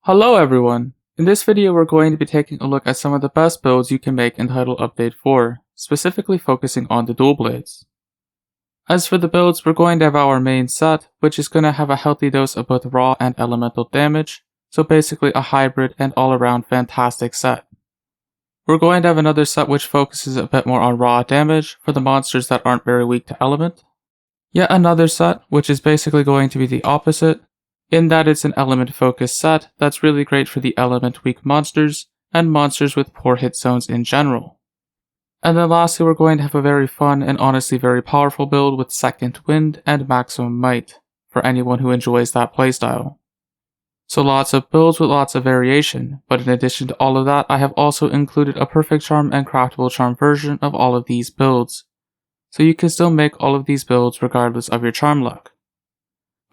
Hello everyone! In this video we're going to be taking a look at some of the best builds you can make in Title Update 4, specifically focusing on the dual blades. As for the builds, we're going to have our main set, which is going to have a healthy dose of both raw and elemental damage, so basically a hybrid and all-around fantastic set. We're going to have another set which focuses a bit more on raw damage for the monsters that aren't very weak to element. Yet another set, which is basically going to be the opposite, in that it's an element focused set that's really great for the element weak monsters and monsters with poor hit zones in general. And then lastly, we're going to have a very fun and honestly very powerful build with Second Wind and Maximum Might for anyone who enjoys that playstyle. So lots of builds with lots of variation, but in addition to all of that, I have also included a perfect charm and craftable charm version of all of these builds, so you can still make all of these builds regardless of your charm luck.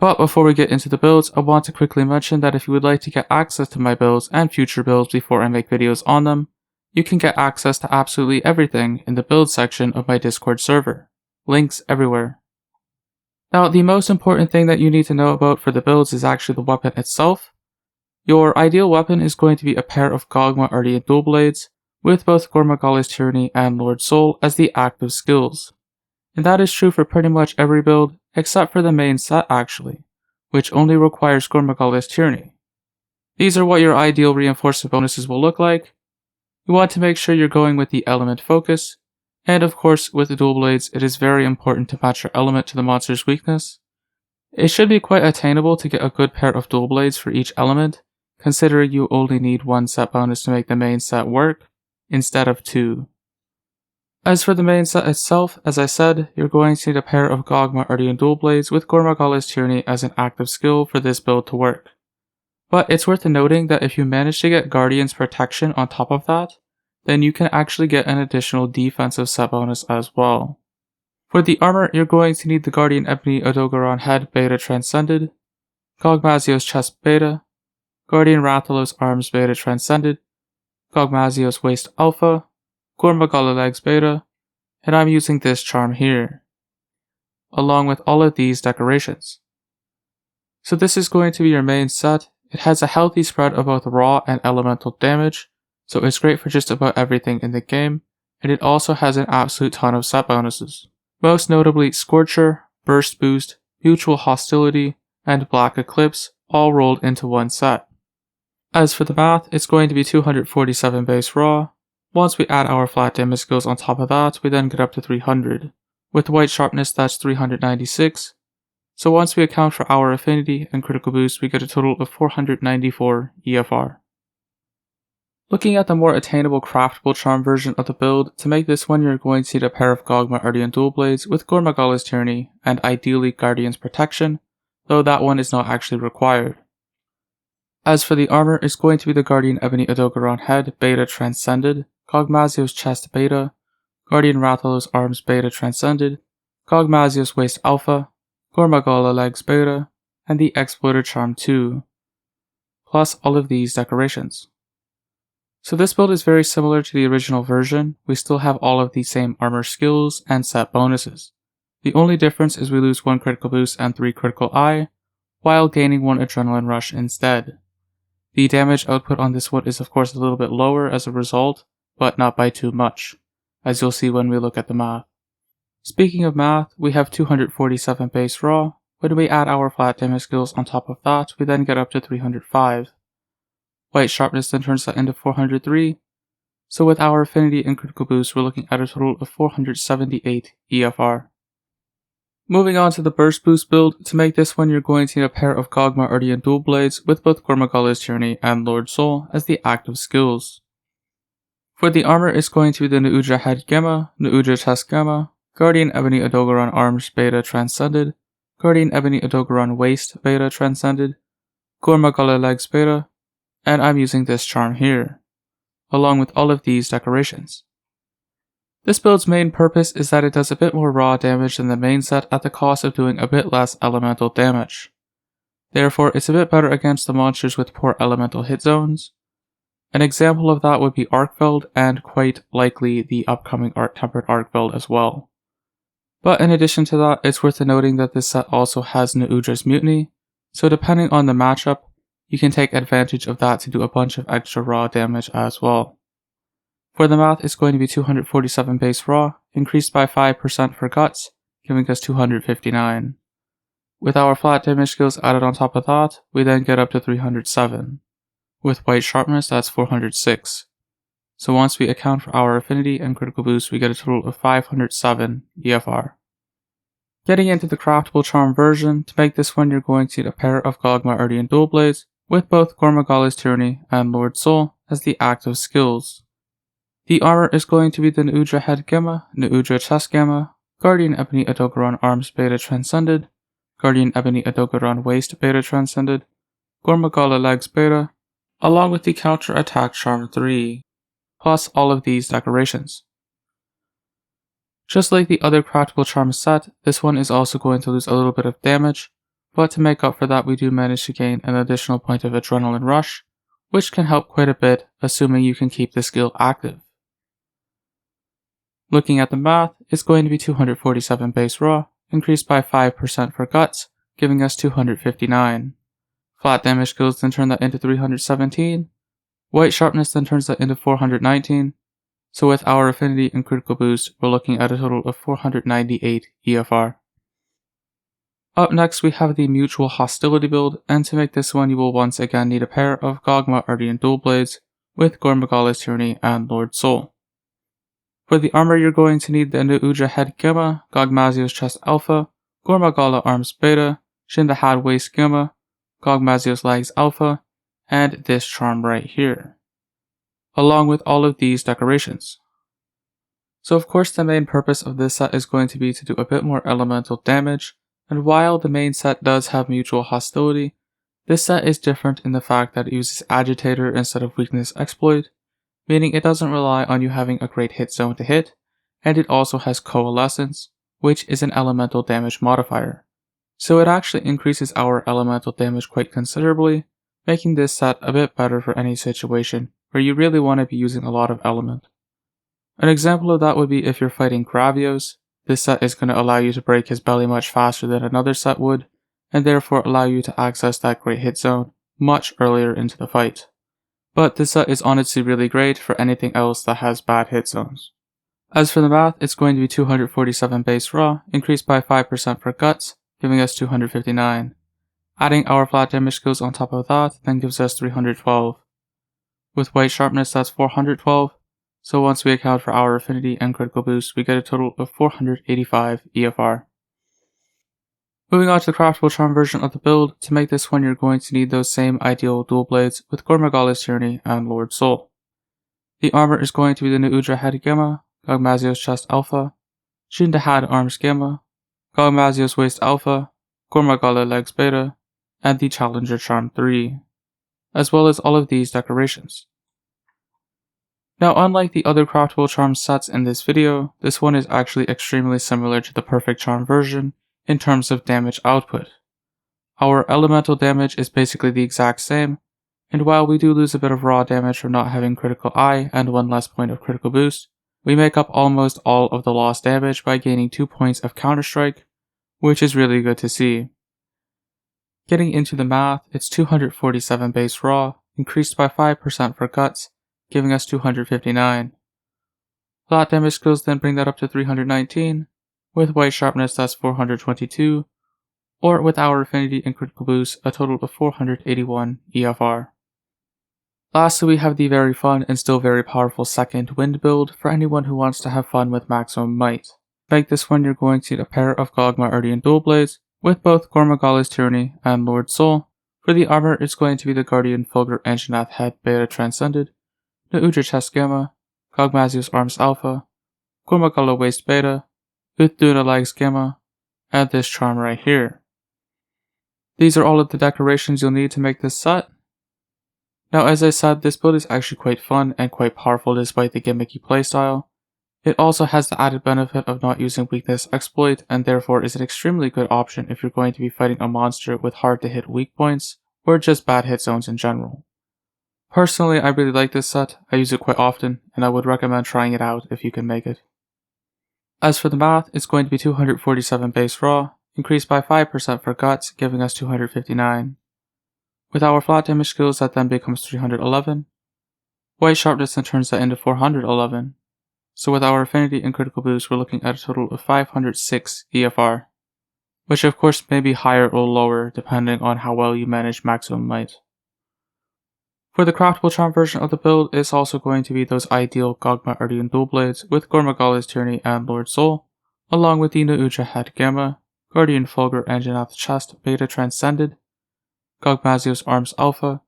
But before we get into the builds, I want to quickly mention that if you would like to get access to my builds and future builds before I make videos on them, you can get access to absolutely everything in the build section of my Discord server. Links everywhere. Now, the most important thing that you need to know about for the builds is actually the weapon itself. Your ideal weapon is going to be a pair of Gogma Artian dual blades, with both Gogmazios Tyranny and Lord Soul as the active skills. And that is true for pretty much every build, except for the main set actually, which only requires Gogmazios Tyranny. These are what your ideal reinforcement bonuses will look like. You want to make sure you're going with the element focus, and of course with the dual blades it is very important to match your element to the monster's weakness. It should be quite attainable to get a good pair of dual blades for each element, considering you only need one set bonus to make the main set work, instead of two. As for the main set itself, as I said, you're going to need a pair of Gogma Artian dual blades with Gogmazios Tyranny as an active skill for this build to work. But it's worth noting that if you manage to get Guardian's Protection on top of that, then you can actually get an additional defensive set bonus as well. For the armor, you're going to need the Guardian Ebony Odogaron Head Beta Transcended, Gogmazios Chest Beta, Guardian Rathalos Arms Beta Transcended, Gogmazios Waist Alpha, Gogma Legs Beta, and I'm using this charm here, along with all of these decorations. So this is going to be your main set. It has a healthy spread of both raw and elemental damage, so it's great for just about everything in the game, and it also has an absolute ton of set bonuses. Most notably Scorcher, Burst Boost, Mutual Hostility, and Black Eclipse all rolled into one set. As for the math, it's going to be 247 base raw. Once we add our flat damage skills on top of that, we then get up to 300. With white sharpness, that's 396. So once we account for our affinity and critical boost, we get a total of 494 EFR. Looking at the more attainable craftable charm version of the build, to make this one you're going to need a pair of Gogma Artian dual blades with Gogmazios Tyranny and ideally Guardian's Protection, though that one is not actually required. As for the armor, it's going to be the Guardian Ebony Odogaron Head Beta Transcended, Gogmazios Chest Beta, Guardian Rathalos Arms Beta Transcended, Gogmazios Waist Alpha, Gogma Legs Beta, and the Exploiter Charm 2, plus all of these decorations. So this build is very similar to the original version. We still have all of the same armor skills and set bonuses. The only difference is we lose 1 critical boost and 3 critical eye, while gaining 1 adrenaline rush instead. The damage output on this one is of course a little bit lower as a result, but not by too much, as you'll see when we look at the math. Speaking of math, we have 247 base raw. When we add our flat damage skills on top of that, we then get up to 305. White sharpness then turns that into 403, so with our affinity and critical boost we're looking at a total of 478 EFR. Moving on to the burst boost build, to make this one you're going to need a pair of Gogma Artian dual blades with both Gogmazios Tyranny and Lord Soul as the active skills. For the armor, it's going to be the Nuudra Head Gemma, Nuudra Chest Gemma, Guardian Ebony Odogaron Arms Beta Transcended, Guardian Ebony Odogaron Waist Beta Transcended, Gogma Legs Beta, and I'm using this charm here, along with all of these decorations. This build's main purpose is that it does a bit more raw damage than the main set at the cost of doing a bit less elemental damage. Therefore, it's a bit better against the monsters with poor elemental hit zones. An example of that would be Arkfeld and quite likely the upcoming Arch Tempered Arkfeld as well. But in addition to that, it's worth noting that this set also has Nuudra's Mutiny, so depending on the matchup, you can take advantage of that to do a bunch of extra raw damage as well. For the math, it's going to be 247 base raw, increased by 5% for guts, giving us 259. With our flat damage skills added on top of that, we then get up to 307. With white sharpness, that's 406. So once we account for our affinity and critical boost, we get a total of 507 EFR. Getting into the craftable charm version, to make this one you're going to need a pair of Gogma Artian dual blades, with both Gogmazios Tyranny and Lord Soul as the active skills. The armor is going to be the Nuudra Head Gamma, Nuudra Chest Gamma, Guardian Ebony Adogaron Arms Beta Transcended, Guardian Ebony Adogaron Waist Beta Transcended, Gogma Legs Beta, along with the Counter Attack Charm 3, plus all of these decorations. Just like the other craftable charm set, this one is also going to lose a little bit of damage, but to make up for that we do manage to gain an additional point of Adrenaline Rush, which can help quite a bit, assuming you can keep the skill active. Looking at the math, it's going to be 247 base raw, increased by 5% for guts, giving us 259. Flat damage skills then turn that into 317. White sharpness then turns that into 419. So with our affinity and critical boost, we're looking at a total of 498 EFR. Up next we have the mutual hostility build, and to make this one you will once again need a pair of Gogma Artian dual blades with Gogmazios Tyranny and Lord Soul. For the armor you're going to need the Nuudra Head Gamma, Gogmazios Chest Alpha, Gogma Arms Beta, Jin Dahaad Waist Gamma, Gogmazios Legs Alpha, and this charm right here, along with all of these decorations. So of course the main purpose of this set is going to be to do a bit more elemental damage, and while the main set does have mutual hostility, this set is different in the fact that it uses Agitator instead of Weakness Exploit, meaning it doesn't rely on you having a great hit zone to hit, and it also has Coalescence, which is an elemental damage modifier. So it actually increases our elemental damage quite considerably, making this set a bit better for any situation where you really want to be using a lot of element. An example of that would be if you're fighting Gogmazios. This set is going to allow you to break his belly much faster than another set would, and therefore allow you to access that great hit zone much earlier into the fight. But this set is honestly really great for anything else that has bad hit zones. As for the math, it's going to be 247 base raw, increased by 5% for guts, giving us 259. Adding our flat damage skills on top of that then gives us 312. With white sharpness that's 412, so once we account for our affinity and critical boost we get a total of 485 EFR. Moving on to the craftable charm version of the build, to make this one you're going to need those same ideal dual blades with Gogmazios Tyranny and Lord Soul. The armor is going to be the Nuudra Head Gamma, Gogmazios Chest Alpha, Jin Dahaad Arms Gamma, Gogmazios Waist Alpha, Gogma Legs Beta, and the Challenger Charm 3, as well as all of these decorations. Now unlike the other craftable charm sets in this video, this one is actually extremely similar to the perfect charm version in terms of damage output. Our elemental damage is basically the exact same, and while we do lose a bit of raw damage from not having critical eye and one less point of critical boost, we make up almost all of the lost damage by gaining 2 points of counter strike, which is really good to see. Getting into the math, it's 247 base raw, increased by 5% for guts, giving us 259. Flat damage skills then bring that up to 319, with white sharpness that's 422, or with our affinity and critical boost a total of 481 EFR. Lastly we have the very fun and still very powerful second wind build for anyone who wants to have fun with maximum might. To make this one you're going to need a pair of Gogma Artian dual blades with both Gogmazios Tyranny and Lord Soul. For the armor it's going to be the Guardian Fulgur Anjanath Head Beta Transcended, Nuudra Chest Gamma, Gogmazios Arms Alpha, Gogma Waist Beta, Nuudra Legs Gamma, and this charm right here. These are all of the decorations you'll need to make this set. Now as I said, this build is actually quite fun and quite powerful despite the gimmicky playstyle. It also has the added benefit of not using Weakness Exploit, and therefore is an extremely good option if you're going to be fighting a monster with hard to hit weak points, or just bad hit zones in general. Personally, I really like this set, I use it quite often, and I would recommend trying it out if you can make it. As for the math, it's going to be 247 base raw, increased by 5% for guts, giving us 259. With our flat damage skills, that then becomes 311. White sharpness then turns that into 411. So with our affinity and critical boost, we're looking at a total of 506 EFR. Which of course may be higher or lower depending on how well you manage maximum might. For the craftable charm version of the build, it's also going to be those ideal Gogma Artian dual blades with Gogmazios Tyranny and Lord Soul, along with the Nauja Head Gamma, Guardian Fulgur Engine at the chest Beta Transcended, Gogmazios Arms Alpha,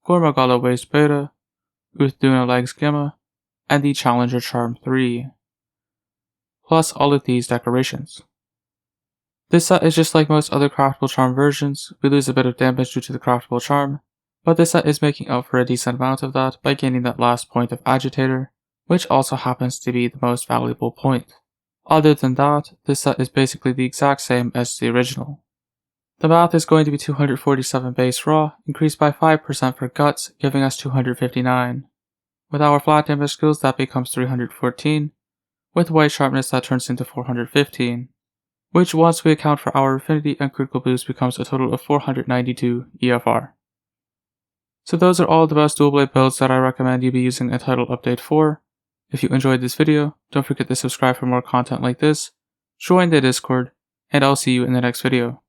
Gogma Waist Beta, Uthduna Legs Gamma, and the Challenger Charm 3. Plus all of these decorations. This set is just like most other craftable charm versions. We lose a bit of damage due to the craftable charm, but this set is making up for a decent amount of that by gaining that last point of Agitator, which also happens to be the most valuable point. Other than that, this set is basically the exact same as the original. The math is going to be 247 base raw, increased by 5% for guts, giving us 259. With our flat damage skills, that becomes 314. With white sharpness, that turns into 415. Which once we account for our affinity and critical boost becomes a total of 492 EFR. So those are all the best dual blade builds that I recommend you be using a title update for. If you enjoyed this video, don't forget to subscribe for more content like this, join the Discord, and I'll see you in the next video.